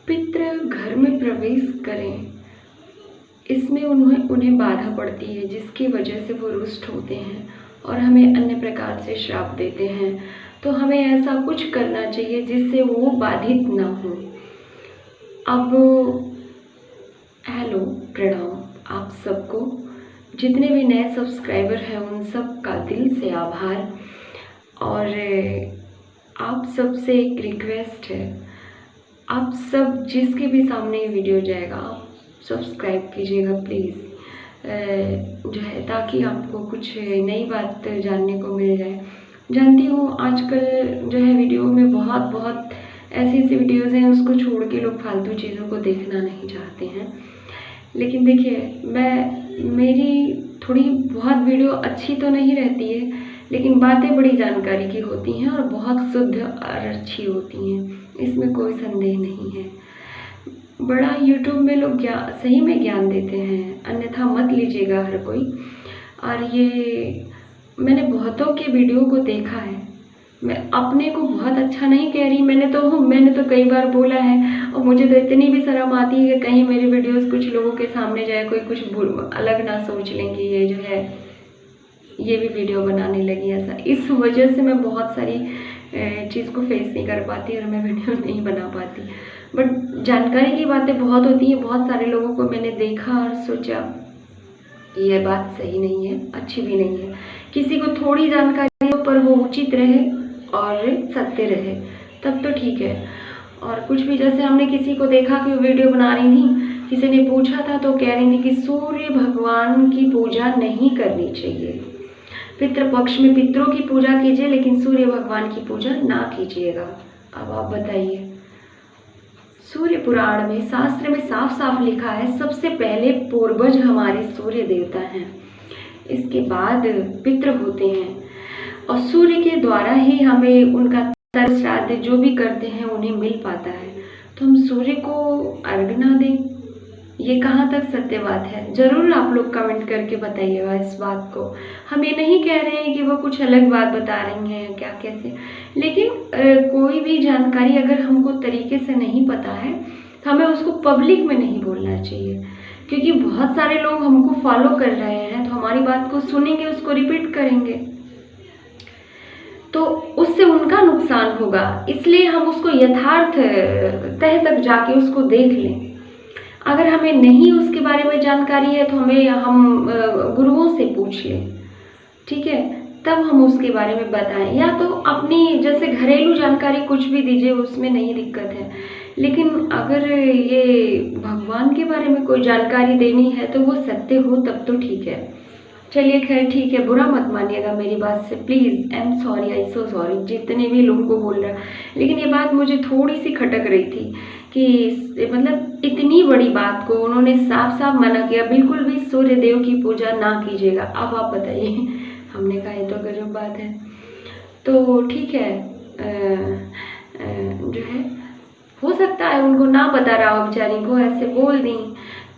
पितृ घर में प्रवेश करें, इसमें उन्हें बाधा पड़ती है, जिसकी वजह से वो रुष्ट होते हैं और हमें अन्य प्रकार से श्राप देते हैं। तो हमें ऐसा कुछ करना चाहिए जिससे वो बाधित ना हो। अब हेलो, प्रणाम आप सबको। जितने भी नए सब्सक्राइबर हैं उन सब का दिल से आभार। और आप सबसे एक रिक्वेस्ट है, आप सब जिसके भी सामने ये वीडियो जाएगा आप सब्सक्राइब कीजिएगा प्लीज़, जो है, ताकि आपको कुछ नई बात जानने को मिल जाए। जानती हूँ आजकल जो है वीडियो में बहुत ऐसी वीडियोज़ हैं उसको छोड़ के लोग फालतू चीज़ों को देखना नहीं चाहते हैं। लेकिन देखिए, मेरी थोड़ी बहुत वीडियो अच्छी तो नहीं रहती है, लेकिन बातें बड़ी जानकारी की होती हैं और बहुत शुद्ध और अच्छी होती हैं, इसमें कोई संदेह नहीं है। बड़ा यूट्यूब में लोग सही में ज्ञान देते हैं, अन्यथा मत लीजिएगा हर कोई। और ये मैंने बहुतों के वीडियो को देखा है, मैं अपने को बहुत अच्छा नहीं कह रही, मैंने तो कई बार बोला है और मुझे तो इतनी भी शर्म आती है कि कहीं मेरी वीडियोस कुछ लोगों के सामने जाए, कोई कुछ अलग ना सोच लें कि ये जो है ये भी वीडियो बनाने लगी ऐसा। इस वजह से मैं बहुत सारी चीज़ को फेस नहीं कर पाती और मैं वीडियो नहीं बना पाती। बट जानकारी की बातें बहुत होती हैं, बहुत सारे लोगों को मैंने देखा और सोचा ये बात सही नहीं है, अच्छी भी नहीं है। किसी को थोड़ी जानकारी हो पर वो उचित रहे और सत्य रहे तब तो ठीक है। और कुछ भी, जैसे हमने किसी को देखा कि वो वीडियो बना रही थी, किसी ने पूछा था तो कह रही थी कि सूर्य भगवान की पूजा नहीं करनी चाहिए, पितृपक्ष में पितरों की पूजा कीजिए लेकिन सूर्य भगवान की पूजा ना कीजिएगा। अब आप बताइए, सूर्य पुराण में, शास्त्र में साफ साफ लिखा है सबसे पहले पूर्वज हमारे सूर्य देवता हैं, इसके बाद पितृ होते हैं और सूर्य के द्वारा ही हमें उनका तर्पण श्राद्ध जो भी करते हैं उन्हें मिल पाता है। तो हम सूर्य को अर्घ ना दें, ये कहाँ तक सत्य बात है? ज़रूर आप लोग कमेंट करके बताइएगा इस बात को। हम ये नहीं कह रहे हैं कि वो कुछ अलग बात बता रही हैं क्या कैसे, लेकिन कोई भी जानकारी अगर हमको तरीके से नहीं पता है तो हमें उसको पब्लिक में नहीं बोलना चाहिए, क्योंकि बहुत सारे लोग हमको फॉलो कर रहे हैं तो हमारी बात को सुनेंगे, उसको रिपीट करेंगे तो उससे उनका नुकसान होगा। इसलिए हम उसको यथार्थ तह तक जाके उसको देख लें। अगर हमें नहीं उसके बारे में जानकारी है तो हम गुरुओं से पूछ लें, ठीक है, तब हम उसके बारे में बताएं। या तो अपनी जैसे घरेलू जानकारी कुछ भी दीजिए, उसमें नहीं दिक्कत है, लेकिन अगर ये भगवान के बारे में कोई जानकारी देनी है तो वो सत्य हो तब तो ठीक है। चलिए खैर ठीक है, बुरा मत मानिएगा मेरी बात से please. I am sorry, I so sorry जितने भी लोगों को बोल रहा है। लेकिन ये बात मुझे थोड़ी सी खटक रही थी कि मतलब इतनी बड़ी बात को उन्होंने साफ साफ मना किया, बिल्कुल भी सूर्य देव की पूजा ना कीजिएगा। अब आप बताइए, हमने कहा ये तो गजब बात है। तो ठीक है, जो है हो सकता है उनको ना पता रहा हो, बेचारी को ऐसे बोल दी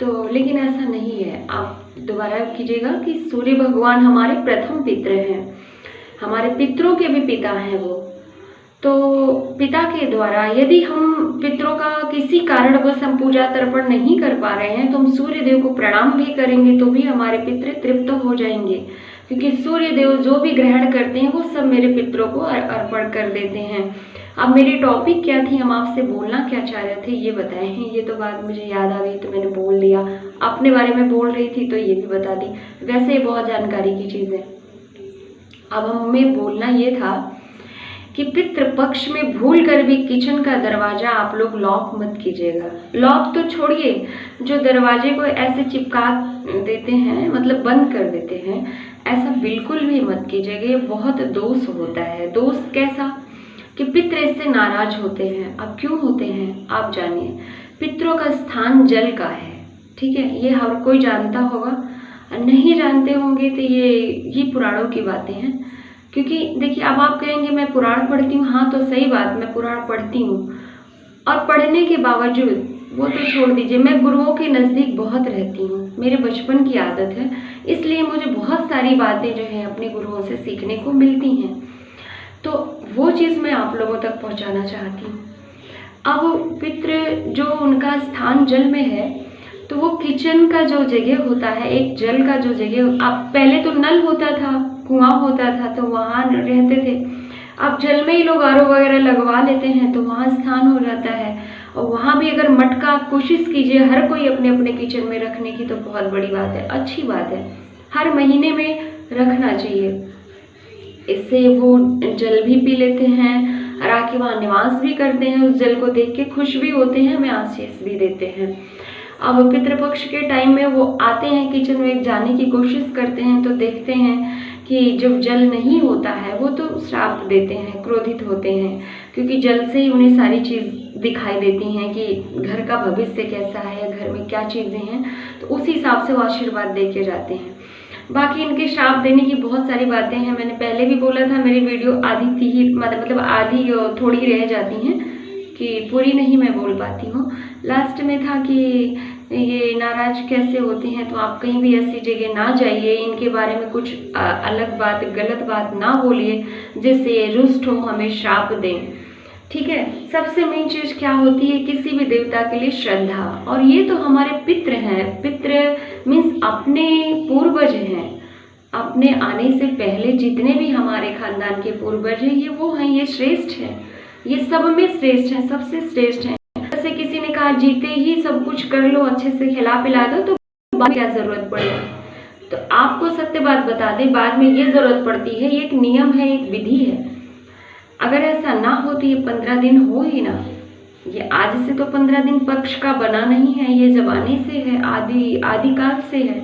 तो, लेकिन ऐसा नहीं है। आप दोबारा कीजिएगा कि सूर्य भगवान हमारे प्रथम पितृ हैं, हमारे पितरों के भी पिता हैं वो। तो पिता के द्वारा यदि हम पितरों का किसी कारणवश हम पूजा तर्पण नहीं कर पा रहे हैं तो हम सूर्य देव को प्रणाम भी करेंगे तो भी हमारे पितृ तृप्त हो जाएंगे, क्योंकि सूर्य देव जो भी ग्रहण करते हैं वो सब मेरे पितरों को अर्पण कर देते हैं। अब मेरी टॉपिक क्या थी, हम आपसे बोलना क्या चाह रहे थे ये बताएं। ये तो बात मुझे याद आ गई तो मैंने बोल दिया, अपने बारे में बोल रही थी तो ये भी बता दी। वैसे बहुत जानकारी की चीज़ है। अब हमें बोलना ये था कि पितृपक्ष में भूल कर भी किचन का दरवाज़ा आप लोग लॉक मत कीजिएगा। लॉक तो छोड़िए, जो दरवाजे को ऐसे चिपका देते हैं, मतलब बंद कर देते हैं, ऐसा बिल्कुल भी मत कीजिएगा। ये बहुत दोष होता है। दोष कैसा कि पितृ इससे नाराज होते हैं। अब क्यों होते हैं आप जानिए। पितरों का स्थान जल का है, ठीक है, ये हर कोई जानता होगा। नहीं जानते होंगे तो ये पुराणों की बातें हैं। क्योंकि देखिए, अब आप कहेंगे मैं पुराण पढ़ती हूँ, हाँ तो सही बात, मैं पुराण पढ़ती हूँ और पढ़ने के बावजूद वो तो छोड़ दीजिए, मैं गुरुओं के नज़दीक बहुत रहती हूँ, मेरे बचपन की आदत है, इसलिए मुझे बहुत सारी बातें जो है अपने गुरुओं से सीखने को मिलती हैं। तो वो चीज़ मैं आप लोगों तक पहुँचाना चाहती हूँ। अब पितृ जो उनका स्थान जल में है, तो वो किचन का जो जगह होता है, एक जल का जो जगह, अब पहले तो नल होता था, कुआं होता था, तो वहाँ रहते थे। अब जल में ही लोग आरओ वगैरह लगवा लेते हैं, तो वहाँ स्थान हो जाता है। और वहाँ भी अगर मटका कोशिश कीजिए हर कोई अपने अपने किचन में रखने की, तो बहुत बड़ी बात है, अच्छी बात है, हर महीने में रखना चाहिए। इससे वो जल भी पी लेते हैं और आके वहाँ निवास भी करते हैं, उस जल को देख के खुश भी होते हैं, हमें आशीष भी देते हैं। अब पितृपक्ष के टाइम में वो आते हैं किचन में जाने की कोशिश करते हैं, तो देखते हैं कि जब जल नहीं होता है वो तो श्राप देते हैं, क्रोधित होते हैं, क्योंकि जल से ही उन्हें सारी चीज़ दिखाई देती हैं कि घर का भविष्य कैसा है या घर में क्या चीज़ें हैं, तो उसी हिसाब से वो आशीर्वाद दे के जाते हैं। बाकी इनके श्राप देने की बहुत सारी बातें हैं, मैंने पहले भी बोला था, मेरी वीडियो आधी थी ही, मतलब आधी थोड़ी रह जाती हैं कि पूरी नहीं मैं बोल पाती हूँ। लास्ट में था कि ये नाराज कैसे होते हैं, तो आप कहीं भी ऐसी जगह ना जाइए, इनके बारे में कुछ अलग बात, गलत बात ना बोलिए जिससे ये रुष्ट हो, हमें श्राप दें, ठीक है। सबसे मेन चीज़ क्या होती है, किसी भी देवता के लिए श्रद्धा, और ये तो हमारे पितृ हैं, पितृ मीन्स अपने पूर्वज हैं, अपने आने से पहले जितने भी हमारे खानदान के पूर्वज हैं, ये वो हैं, ये श्रेष्ठ हैं, ये सब में श्रेष्ठ हैं, सबसे श्रेष्ठ हैं। जैसे किसी ने कहा जीते ही सब कुछ कर लो, अच्छे से खिला पिला दो, तो बाद में क्या जरूरत पड़ेगी। तो आपको सत्य बात बता दें, बाद में ये जरूरत पड़ती है, ये एक नियम है, एक विधि है। अगर ऐसा ना हो तो ये 15 दिन हो ही ना, ये आज से तो 15 दिन पक्ष का बना नहीं है, ये जमाने से है, आदिकाल से है,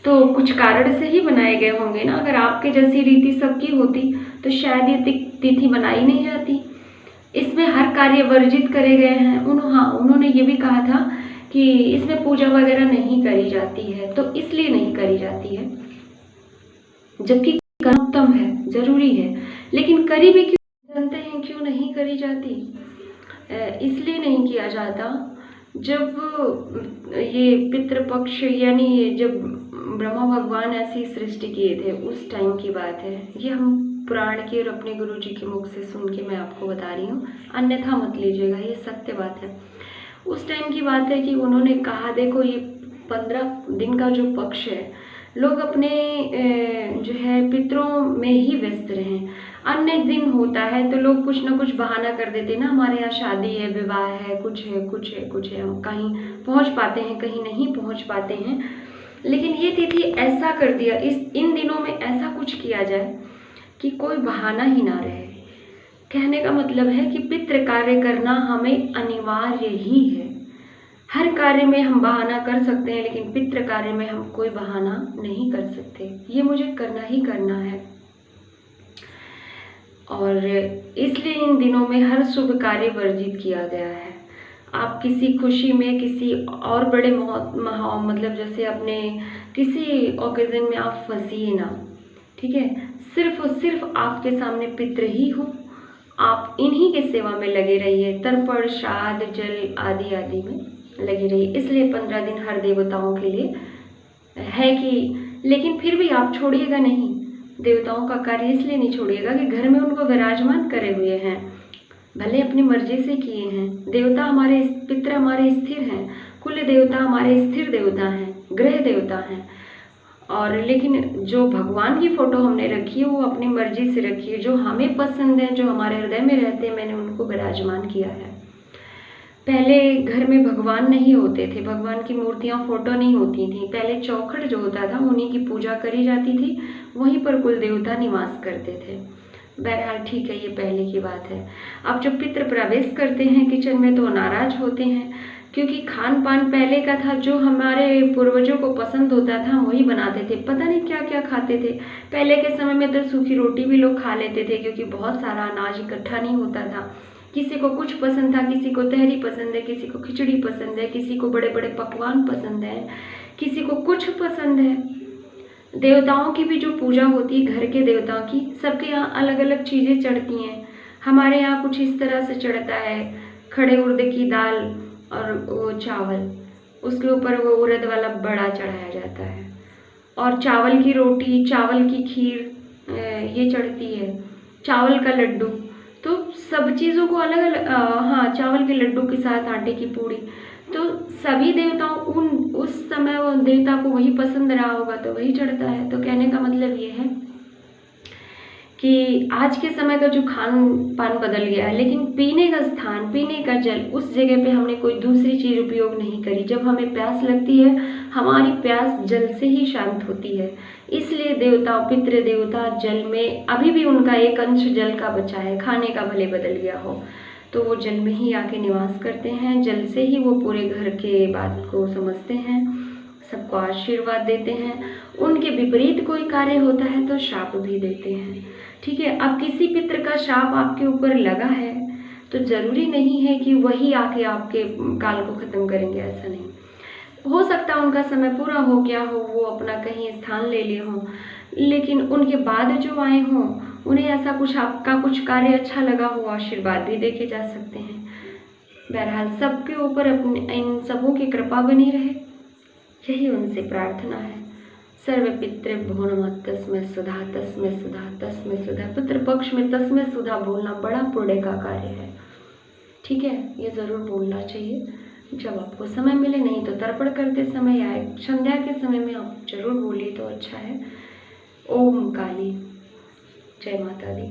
तो कुछ कारण से ही बनाए गए होंगे ना। अगर आपके जैसी रीति सबकी होती तो शायद ये तिथि बनाई नहीं जाती। इसमें हर कार्य वर्जित करे गए हैं। उन्होंने ये भी कहा था कि इसमें पूजा वगैरह नहीं करी जाती है, तो इसलिए नहीं करी जाती है, जबकि करना उत्तम है, जरूरी है, लेकिन करी भी क्यों, जानते हैं क्यों नहीं करी जाती? इसलिए नहीं किया जाता, जब ये पितृपक्ष यानी जब ब्रह्मा भगवान ऐसी सृष्टि किए थे उस टाइम की बात है, ये हम पुराण की और अपने गुरु जी के मुख से सुन के मैं आपको बता रही हूँ, अन्यथा मत लीजिएगा, ये सत्य बात है। उस टाइम की बात है कि उन्होंने कहा देखो ये 15 दिन का जो पक्ष है, लोग अपने जो है पितरों में ही व्यस्त रहें। अन्य दिन होता है तो लोग कुछ ना कुछ बहाना कर देते हैं ना, हमारे यहाँ शादी है, विवाह है, कुछ है, हम कहीं पहुँच पाते हैं, कहीं नहीं पहुँच पाते हैं। लेकिन ये तिथि ऐसा कर दिया, इन दिनों में ऐसा कुछ किया जाए कि कोई बहाना ही ना रहे। कहने का मतलब है कि पितृ कार्य करना हमें अनिवार्य ही है। हर कार्य में हम बहाना कर सकते हैं, लेकिन पितृ कार्य में हम कोई बहाना नहीं कर सकते, ये मुझे करना ही करना है। और इसलिए इन दिनों में हर शुभ कार्य वर्जित किया गया है। आप किसी खुशी में, किसी और बड़े मतलब जैसे अपने किसी ओकेजन में आप फंसिए ना, ठीक है। सिर्फ और सिर्फ आपके सामने पितृ ही हो, आप इन्हीं के सेवा में लगे रहिए, तर्पण, श्राद्ध, जल आदि आदि में लगे रहिए। इसलिए 15 दिन हर देवताओं के लिए है कि, लेकिन फिर भी आप छोड़िएगा नहीं, देवताओं का कार्य इसलिए नहीं छोड़िएगा कि घर में उनको विराजमान करे हुए हैं, भले अपनी मर्जी से किए हैं। देवता हमारे, पितृ हमारे स्थिर हैं, कुल देवता हमारे स्थिर देवता हैं, ग्रह देवता हैं। और लेकिन जो भगवान की फ़ोटो हमने रखी है वो अपनी मर्जी से रखी है, जो हमें पसंद है, जो हमारे हृदय में रहते हैं, मैंने उनको विराजमान किया है। पहले घर में भगवान नहीं होते थे, भगवान की मूर्तियाँ, फोटो नहीं होती थी। पहले चौखट जो होता था उन्हीं की पूजा करी जाती थी, वहीं पर कुल देवता निवास करते थे। बहरहाल ठीक है, ये पहले की बात है। अब जब पितृ प्रवेश करते हैं किचन में तो नाराज होते हैं, क्योंकि खान पान पहले का था, जो हमारे पूर्वजों को पसंद होता था हम वही बनाते थे। पता नहीं क्या क्या खाते थे। पहले के समय में तो सूखी रोटी भी लोग खा लेते थे, क्योंकि बहुत सारा अनाज इकट्ठा नहीं होता था। किसी को कुछ पसंद था, किसी को तहरी पसंद है, किसी को खिचड़ी पसंद है, किसी को बड़े बड़े पकवान पसंद है, किसी को कुछ पसंद है। देवताओं की भी जो पूजा होती है, घर के देवताओं की, सबके यहाँ अलग अलग चीज़ें चढ़ती हैं। हमारे यहाँ कुछ इस तरह से चढ़ता है, खड़े उड़द की दाल और वो चावल, उसके ऊपर वो उड़द वाला बड़ा चढ़ाया जाता है, और चावल की रोटी, चावल की खीर ये चढ़ती है, चावल का लड्डू। तो सब चीज़ों को अलग अलग, हाँ, चावल के लड्डू के साथ आटे की पूड़ी, तो सभी देवताओं उस समय वो देवता को वही पसंद रहा होगा तो वही चढ़ता है। तो कहने का मतलब ये है कि आज के समय का जो खान पान बदल गया है, लेकिन पीने का स्थान, पीने का जल, उस जगह पे हमने कोई दूसरी चीज़ उपयोग नहीं करी। जब हमें प्यास लगती है, हमारी प्यास जल से ही शांत होती है। इसलिए देवता, पितृ देवता जल में अभी भी उनका एक अंश जल का बचा है, खाने का भले बदल गया हो तो वो जल में ही आके निवास करते हैं। जल से ही वो पूरे घर के बात को समझते हैं, सबको आशीर्वाद देते हैं। उनके विपरीत कोई कार्य होता है तो शाप भी देते हैं। ठीक है, अब किसी पितृ का शाप आपके ऊपर लगा है तो ज़रूरी नहीं है कि वही आके आपके काल को ख़त्म करेंगे, ऐसा नहीं। हो सकता है उनका समय पूरा हो गया हो, वो अपना कहीं स्थान ले लिए हों, लेकिन उनके बाद जो आए हों उन्हें ऐसा कुछ आपका कुछ कार्य अच्छा लगा हो, आशीर्वाद भी देखे जा सकते हैं। बहरहाल सबके ऊपर अपने इन सबों की कृपा बनी रहे, यही उनसे प्रार्थना है। सर्व पितृ भुवनमा तस्मै सुधा, तस्मै सुधा, तस्मै सुधा। पितृ पक्ष में तस्मै सुधा बोलना बड़ा पुण्य का कार्य है। ठीक है, ये ज़रूर बोलना चाहिए जब आपको समय मिले, नहीं तो तर्पण करते समय या संध्या के समय में आप जरूर बोलिए तो अच्छा है। ओम काली, जय माता दी।